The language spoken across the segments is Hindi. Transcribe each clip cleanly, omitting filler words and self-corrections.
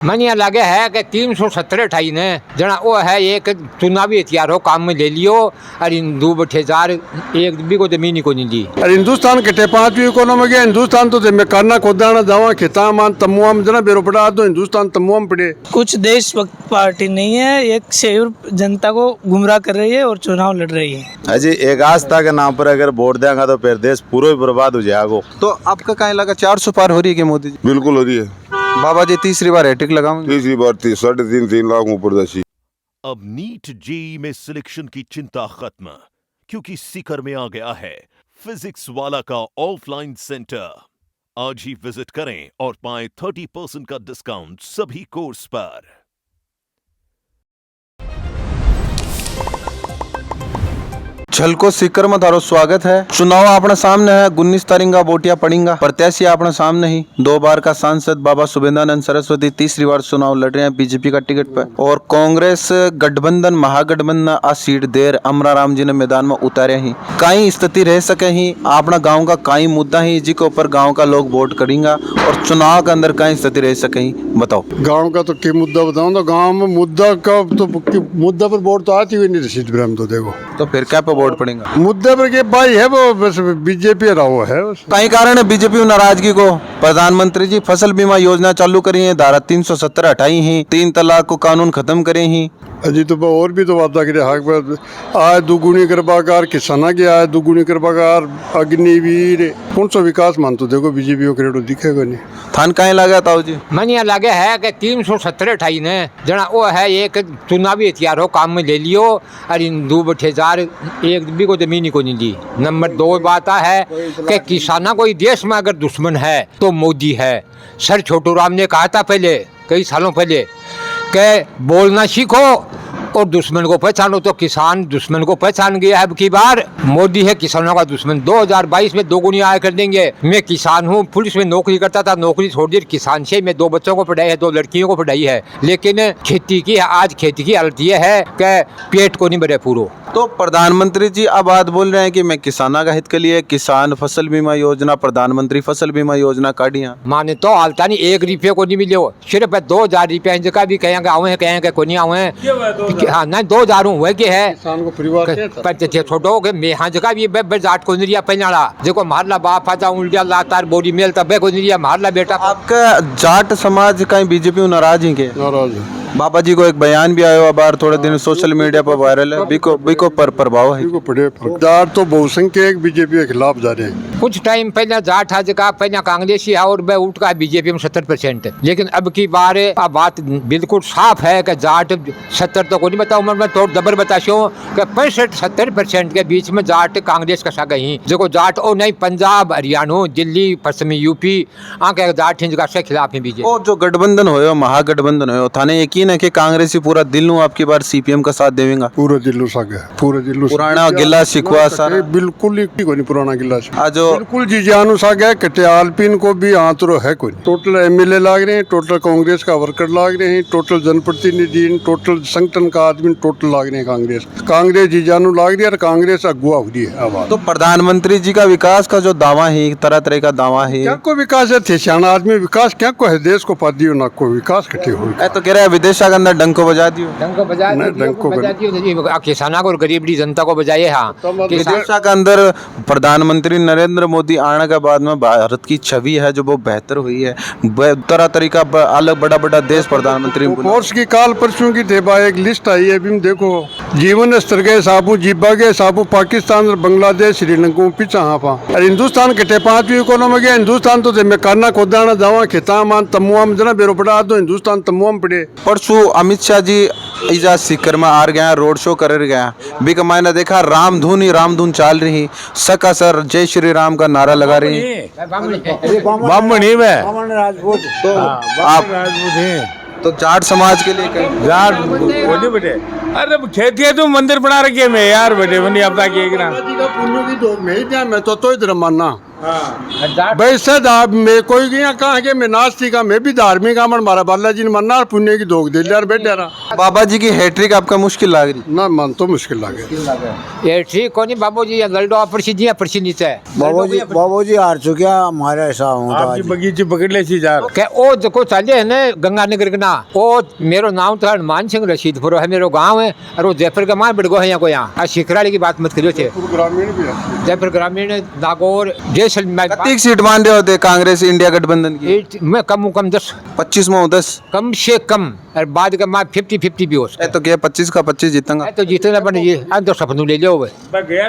मन यहाँ लगे है कि 317 ने जना वो है एक चुनावी हथियारों काम में ले लियो और हिंदू बठे जार एक भी को जमीन को नहीं दी। और हिंदुस्तान कटे 5वीं इकोनॉमी गया हिंदुस्तान तो मैं करना खोदाना जावा खेता मान तमुआ में जना बेरो पड़ा तो हिंदुस्तान तमुआ में पड़े। कुछ देशभक्त पार्टी नहीं है, एक शेर जनता को गुमराह कर रही है और चुनाव लड़ रही है। अजी एक आस्था के नाम पर अगर वोट देगा तो फिर देश पूरा ही बर्बाद हो जाएगा। तो आपका क्या लगा 400 पार हो रही है कि मोदी जी? बिल्कुल हो रही है। बाबा जी तीसरी बार हैट्रिक लगाऊंगे। तीसरी बार 3.5 लाख ऊपर दसी। अब नीट जेईई में सिलेक्शन की चिंता खत्म, क्योंकि सीकर में आ गया है फिजिक्स वाला का ऑफलाइन सेंटर। आज ही विजिट करें और पाएं 30% का डिस्काउंट सभी कोर्स पर। झलको सीकर में थारो स्वागत है। चुनाव अपने सामने है, 19 तारीख का वोटिया पड़ेगा। प्रत्याशी अपने सामने ही 2 बार का सांसद बाबा सुबेंद्रानंद सरस्वती तीसरी बार चुनाव लड़ रहे हैं बीजेपी का टिकट पर। और कांग्रेस गठबंधन महागठबंधन आ सीट देर अमराराम जी ने मैदान में उतारे ही। कई स्थिति रह सके ही अपना गाँव का कई मुद्दा ही जिसके ऊपर गाँव का लोग वोट करेंगे और चुनाव के अंदर कई स्थिति रह सके ही। बताओ गाँव का तो क्या मुद्दा बताऊँ तो गाँव में मुद्दा का तो मुद्दा पर वोट तो आती हुई नहीं रसीद ब्रह्म तो देखो तो फिर क्या पे वोट पड़ेगा? मुद्दे पर के भाई है वो बस बीजेपी रहा है। कई कारण है बीजेपी नाराजगी को। प्रधानमंत्री जी फसल बीमा योजना चालू करी है, धारा 370 हटाई है, 3 तलाक को कानून खत्म करे ही। अजी तो और भी तो वादा करे हक पर आय दुगुनी करबाकार किसाना की आय दुगुनी करबाकार अग्निवीर कौन सा विकास मान तो देखो बीजेपी को क्रेडिट दिखेगा नहीं। थान कहीं लगा ताऊ जी? मन यहाँ लगे है कि 317 ने जना वो है एक चुनावी हथियारों काम में ले लियो और हिंदू बठे जार एक भी को जमीन को नहीं दी। नंबर 2 बात है कि किसाना कोई देश में अगर दुश्मन है तो मोदी है। सर छोटू राम ने कहा था पहले कई सालों पहले कि बोलना सीखो और दुश्मन को पहचानो, तो किसान दुश्मन को पहचान गया है। अब की बार मोदी है किसानों का दुश्मन। 2022 में 2 गुनी आय कर देंगे। मैं किसान हूँ, पुलिस में नौकरी करता था, नौकरी छोड़ दी किसान से। मैं 2 बच्चों को पढ़ाई है, 2 लड़कियों को पढ़ाई है, लेकिन खेती की आज खेती की हालत ये है कि पेट को नहीं भरे पूरो। तो प्रधानमंत्री जी अब बात बोल रहे हैं कि मैं किसाना का हित के लिए किसान फसल बीमा योजना प्रधानमंत्री फसल बीमा योजना काढ़िया माने तो हालता नहीं 1 रुपये को नहीं मिले, सिर्फ 2000 रुपये जगह भी कहेंगे आवे कहेंगे को नहीं आवे। हाँ नहीं 2000 हुए के है किसान को परिवार छोटो के मैं हाँ जगह भी जाट को नहीं पहनाड़ा देखो मारला बाप आजा उल्टिया लातार बोरी मेल तब को नहीं मारला बेटा। आपका जाट समाज कहीं बीजेपी नाराज ही के? नाराज है। बाबा जी को एक बयान भी आया बार थोड़े दिन सोशल मीडिया पर वायरल है, बिको पर प्रभाव है। जाट तो बहुसंख्यक बीजेपी के खिलाफ जा रहे हैं। कुछ टाइम पहले जाट आज का पहले कांग्रेसी है और उठ का बीजेपी में 70%, लेकिन अब की बार अब बात बिल्कुल साफ है कि जाट 70 तो को नहीं बताऊँ मैं तो दबर बताशो कि 65-70% के बीच में जाट कांग्रेस का साग ही जो जाट ओ नहीं पंजाब हरियाणा दिल्ली पश्चिमी यूपी आके जाट हिंद का खिलाफ है बीजेपी। जो गठबंधन हो महागठबंधन हो थाने यकीन है कि कांग्रेस ही पूरा दिल आपकी बार सीपीएम का साथ देवेगा? पूरा दिल्लू साग है, पूरा दिल्लू पुराना गिला शिकवा सारा बिल्कुल ही नहीं पुराना गिला आज बिल्कुल जी जानू साग है। कटियाल पिन को भी हाथ रो है कोई। टोटल एमएलए लाग रहे हैं, टोटल कांग्रेस का वर्कर लाग रहे हैं, टोटल जनप्रतिनिधि टोटल संगठन का आदमी टोटल लाग रहे हैं। कांग्रेस जी जानू लाग रही है और कांग्रेस अगुआ हो रही है। तो प्रधानमंत्री जी का विकास का जो दावा है तरह तरह का दावा है क्या को विकास है थे सियाना आदमी विकास क्या को है देश को पा दियो ना कोई विकास कटे हो तो कह रहा है विदेशा के अंदर डंको बजा दियो किसाना को गरीब जनता को बजाइए। हाँ विदेशा के अंदर प्रधानमंत्री नरेंद्र मोदी आने के बाद में भारत की छवि है जो वो बेहतर हुई है। तरह तरीका अलग बड़ा बड़ा देश प्रधानमंत्री फोर्स की काल परसों की थे भाई एक लिस्ट आई है अभी देखो जीवन स्तर के साबू जीबा के साबू पाकिस्तान और बांग्लादेश श्रीलंका पीछा हाँ पा और हिंदुस्तान कटे 5वीं इकोनॉमी गया हिंदुस्तान तो मैं करना खोदाना जावा खेता मान तमुआ में जना बेरो पड़ा तो हिंदुस्तान तमुआ में पड़े। परसों अमित शाह जी इजा सीकर में आ गया रोड शो कर गया भी मैंने देखा रामधुन ही रामधुन चल रही सका सर जय श्री राम का नारा लगा रही बामणी में तो आप तो जाट समाज के लिए जाट बोली बेटे अरे खेती है तो मंदिर बना रखे मैं यार बेटे बनी अब तक मैं तो इधर मानना भाई सद आप मैं कोई गया कहाँ के मैं नास्तिक का मैं भी धार्मिक का मन मारा बालाजी ने मन्ना पुण्य की दोग दे लिया बैठे रहा बाबा जी की हैट्रिक आपका मुश्किल लग रही? ना मन तो मुश्किल लगे ये ठीक को नहीं बाबू जी, लड़ो प्रसिद्धियाँ प्रसिद्ध है बाबू जी हार चुके हमारे ऐसा आपकी बगीचे पकड़ ले जा के ओ जो चले है ना गंगानगर के ना, ओ मेरो नाम तो हनुमान सिंह रशीदपुर है, मेरो गांव है, और वो जयपुर का मार बिड़गो है यहाँ को, यहाँ शिखराली की बात मत करियो थे। ग्रामीण भी है जयपुर ग्रामीण, नागौर, जैसलमेर। कितनी सीट मान रहे होते कांग्रेस इंडिया गठबंधन की? मैं कम 10 25 में 10 कम से कम, और बाद का मार 50-50 भी हो सकता तो क्या 25 का 25 जीतेगा? है। तो जीतना बने ये तो सपनू ले लो। गया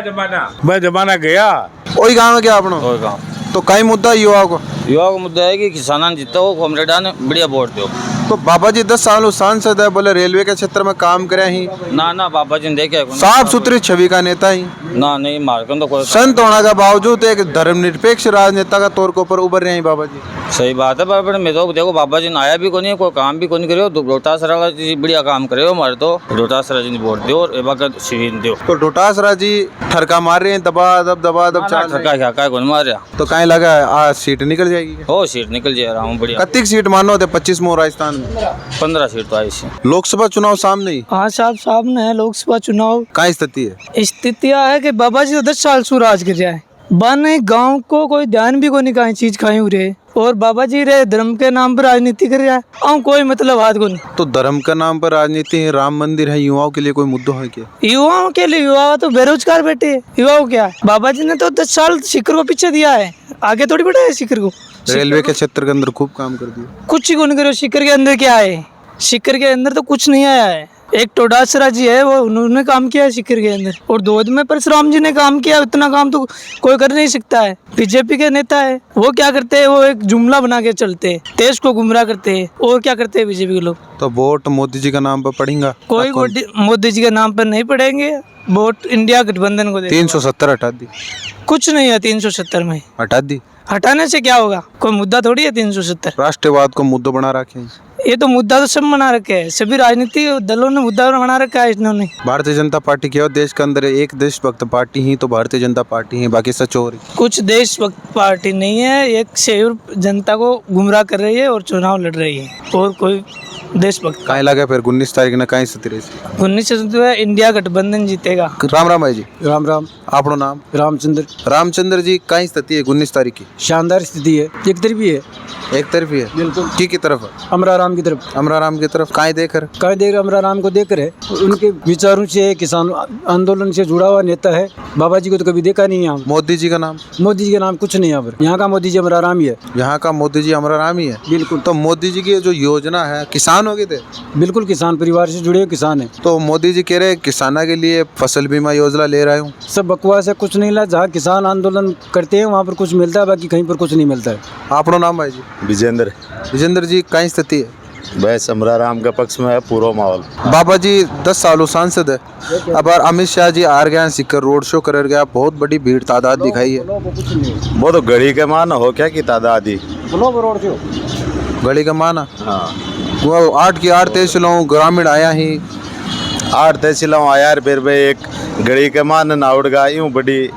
जमाना गया। वही गाँव है क्या अपना? तो कई मुद्दा युवा को मुद्दा है कि किसान जीता हो कॉमरेडा ने बढ़िया वोट दो। तो बाबा जी 10 साल सांसद है, बोले रेलवे के क्षेत्र में काम करे ही, ना बाबा जी ने देखे साफ सुथरी छवि का नेता ही, ना नहीं मार्कन तो कोई संत होने का बावजूद एक धर्मनिरपेक्ष राजनेता का तौर के ऊपर उभर रहे हैं बाबा जी। सही बात है, पर मैं तो देखो बाबा जी ने आया भी कोई नहीं, कोई काम भी कोई नहीं करे। डोटासरा जी बढ़िया काम करे हो हमारे, तो डोटासरा जी ने वोट दो और एबा का शिविर दो। तो डोटासरा जी ठरका मार रहे हैं, दबा दब चाल ठका क्या कौन मार रहा तो कहीं लगा आज सीट निकल जाएगी? हो सीट निकल जाए रहा हूँ बढ़िया। कत्ती सीट मानो थे 25 में राजस्थान में? 15 सीट तो आई सी। लोकसभा चुनाव सामने ही, हाँ सामने है लोकसभा चुनाव। क्या स्थिति है? स्थितियाँ है कि बाबा जी तो 10 साल सुराज कर जाए, बने गांव को कोई ध्यान भी को नहीं कहीं चीज खाई रे, और बाबा जी रे धर्म के नाम पर राजनीति कर रहा है, कोई मतलब हाथ को नहीं। तो धर्म का नाम पर राजनीति है, राम मंदिर है, युवाओं के लिए कोई मुद्दा है क्या? युवाओं के लिए, युवा तो बेरोजगार बैठे, युवाओं क्या है? बाबा जी ने तो 10 साल शिखर को पीछे दिया है, आगे थोड़ी बढ़ा है शिखर को। रेलवे के क्षेत्र के अंदर खूब काम कर दिया, कुछ ही को नहीं करो। शिखर के अंदर क्या है? शिखर के अंदर तो कुछ नहीं आया है। एक टोडासरा जी है, वो उन्होंने काम किया है शिखर के अंदर, और दोद में परशुराम जी ने काम किया। इतना काम तो कोई कर नहीं सकता है। बीजेपी के नेता है, वो क्या करते हैं? वो एक जुमला बना के चलते हैं, देश को गुमराह करते हैं। और क्या करते हैं बीजेपी के लोग? तो वोट मोदी जी का नाम पर पड़ेगा? कोई मोदी जी के नाम पर नहीं पड़ेंगे, वोट इंडिया गठबंधन को दे। 370 हटा दी, कुछ नहीं है 370 में, हटा दी। हटाने से क्या होगा? कोई मुद्दा थोड़ी है 370। राष्ट्रवाद को मुद्दा बना रखे हैं। ये तो मुद्दा तो सब बना रखे है, सभी राजनीतिक दलों ने मुद्दा बना रखा है इन्होंने। भारतीय जनता पार्टी क्या देश के अंदर एक देशभक्त पार्टी ही तो भारतीय जनता पार्टी है, बाकी सच हो रही। कुछ देशभक्त पार्टी नहीं है, एक शेर जनता को गुमराह कर रही है और चुनाव लड़ रही है, और कोई देशभक्त कहीं लगा फिर 19 तारीख ने कहीं 19 से इंडिया गठबंधन जीतेगा। राम राम भाई जी। राम राम। आपनो नाम? रामचंद्र जी। कहीं स्थिति है 19 तारीख की? शानदार स्थिति है, एक तरफी है। एक तरफी है? बिल्कुल। की तरफ? अमराराम की तरफ। अमराराम की तरफ कहीं देकर? कहीं देर अमराराम को देकर है, उनके विचारों से, किसान आंदोलन से जुड़ा हुआ नेता है। बाबा जी को तो कभी देखा नहीं यहाँ। मोदी जी का नाम? मोदी जी का नाम कुछ नहीं यहाँ पर। यहाँ का मोदी जी अमराराम ही है। यहाँ का मोदी जी अमराराम ही है? बिल्कुल। तो मोदी जी की जो योजना है, किसान हो गए थे? बिल्कुल, किसान परिवार से जुड़े हुए किसान है। तो मोदी जी कह रहे किसानों के लिए फसल बीमा योजना ले रहा हूँ। सब बकवास है, कुछ नहीं ला। जहाँ किसान आंदोलन करते हैं वहाँ पर कुछ मिलता है, बाकी कहीं पर कुछ नहीं मिलता है। आपनो नाम भाई जी? विजेंद्र जी। कहीं स्थिति है? बस अमराराम के पक्ष में है पूरा माहौल। बाबा जी 10 सालों सांसद है, अब अमित शाह जी आ गया, सिक्कर रोड शो कर गया, बहुत बड़ी भीड़ तादाद दिखाई है। वो तो घड़ी के माना हो क्या की तादाद ही घड़ी का माना? हाँ, वो 8 की 8 तहसीलों ग्रामीण आया ही, 8 तहसीलों आया फिर भाई एक घड़ी के मान ना उड़गा यूं बड़ी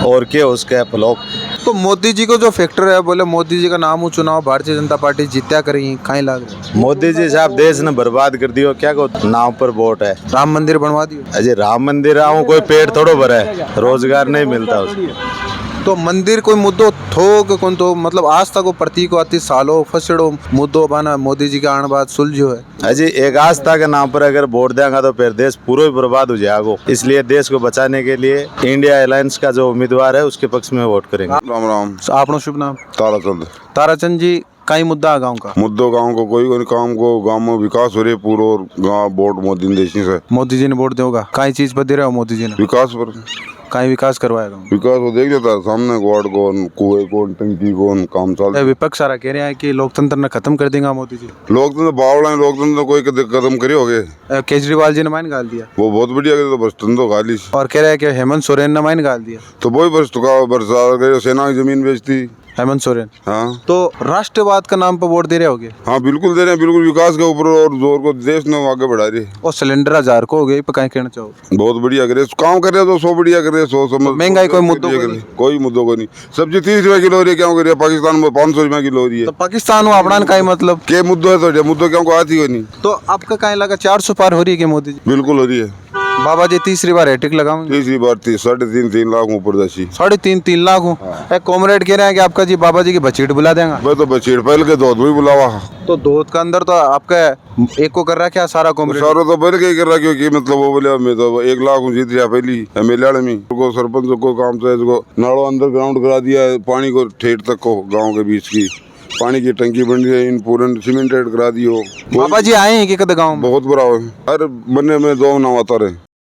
और क्या उसके फ्लॉप। तो मोदी जी को जो फैक्टर है, बोले मोदी जी का नाम चुनाव भारतीय जनता पार्टी जीत्या करी, कहीं लग रहा? मोदी जी साहब देश ने बर्बाद कर दियो, क्या को नाम पर वोट है। राम मंदिर बनवा दियो। अजय राम मंदिर आऊँ कोई पेट थोड़ो भरा है, रोजगार नहीं मिलता उसको। तो मंदिर कोई मुद्दो थोक कौन तो मतलब आस्था को प्रतीक आती सालों फसड़ो मुद्दो बना मोदी जी का आने बाद सुलझो है। अजय एक आस्था के नाम पर अगर वोट देगा तो फिर देश पूरा ही बर्बाद हो जाएगा। इसलिए देश को बचाने के लिए इंडिया अलायंस का जो उम्मीदवार है उसके पक्ष में वोट करेंगे। राम राम। आपनो शुभ नाम? ताराचंद। ताराचंद जी, कई मुद्दा गाँव का? मुद्दो गांव को कोई काम को गांव में विकास हो रही है पूरा, और गांव वोट मोदी ने देशी से। मोदी जी ने वोट दोगा, कई चीज पर दे रहे हो मोदी जी ने? विकास पर। कहीं विकास करवाएगा? विकास वो देख लेता है सामने, वार्ड कौन, कुएं कौन, टंकी कौन, काम चल। विपक्ष सारा कह रहे हैं कि लोकतंत्र ने खत्म कर देगा मोदी जी। लोकतंत्र बावड़ा है, लोकतंत्र कोई कदम करे हो गए। केजरीवाल जी ने माइन गाल दिया, वो बहुत बढ़िया करे, तो बस तंदो खाली। और कह रहे हैं कि हेमंत सोरेन ने माइन गाल दिया। तो वही बस तो बरसात गए, सेना की जमीन बेचती। हेमंत सोरेन। हाँ तो राष्ट्रवाद का नाम पर वोट दे रहे होगे? हाँ बिल्कुल दे रहे हैं, बिल्कुल विकास के ऊपर और जोर को देश ने आगे बढ़ा रही है। और सिलेंडर 1000 को हो गई, पर कहीं कहना चाहोगे? बहुत बढ़िया करे, काम कर रहे हैं तो सो बढ़िया कर रहे हैं, सो समझ। महंगाई कोई मुद्दों को नहीं? कोई मुद्दों को नहीं। सब्जी 30 रुपए किलो हो रही है, क्या कर रही है? पाकिस्तान में 500 रुपए किलो हो रही है। तो पाकिस्तान हो अपना का ही मतलब के मुद्दों है तो मुद्दों क्यों को आती हो नहीं? तो आपका कहीं लगा 400 पार हो रही है कि मोदी जी? बिल्कुल हो रही है। बाबा जी तीसरी बार हैट्रिक लगाऊंगे? तीसरी बार 3.5 लाख ऊपर दसी। 3.5 लाख हूँ। एक कॉमरेड कह रहे हैं कि आपका जी बाबा जी की बचीट बुला देंगे। मैं तो बचीट पहल के दूध भी बुलावा। तो दूध का अंदर तो आपका एक को कर रहा है क्या सारा कॉमरेड? सारा तो पहले के कर रहा, क्योंकि मतलब वो बोले मैं तो 1 लाख हूँ जीत रहा पहली एमएलए में को सरपंच को काम था, इसको नाड़ो अंडरग्राउंड करा दिया, पानी को ठेठ तक को गाँव के बीच की पानी की टंकी बन रही है, इन पूरन सीमेंटेड करा दी हो। बाबा जी आए हैं कि कद गाँव में? बहुत बुरा हो, हर बनने में 2 नाव आता रहे।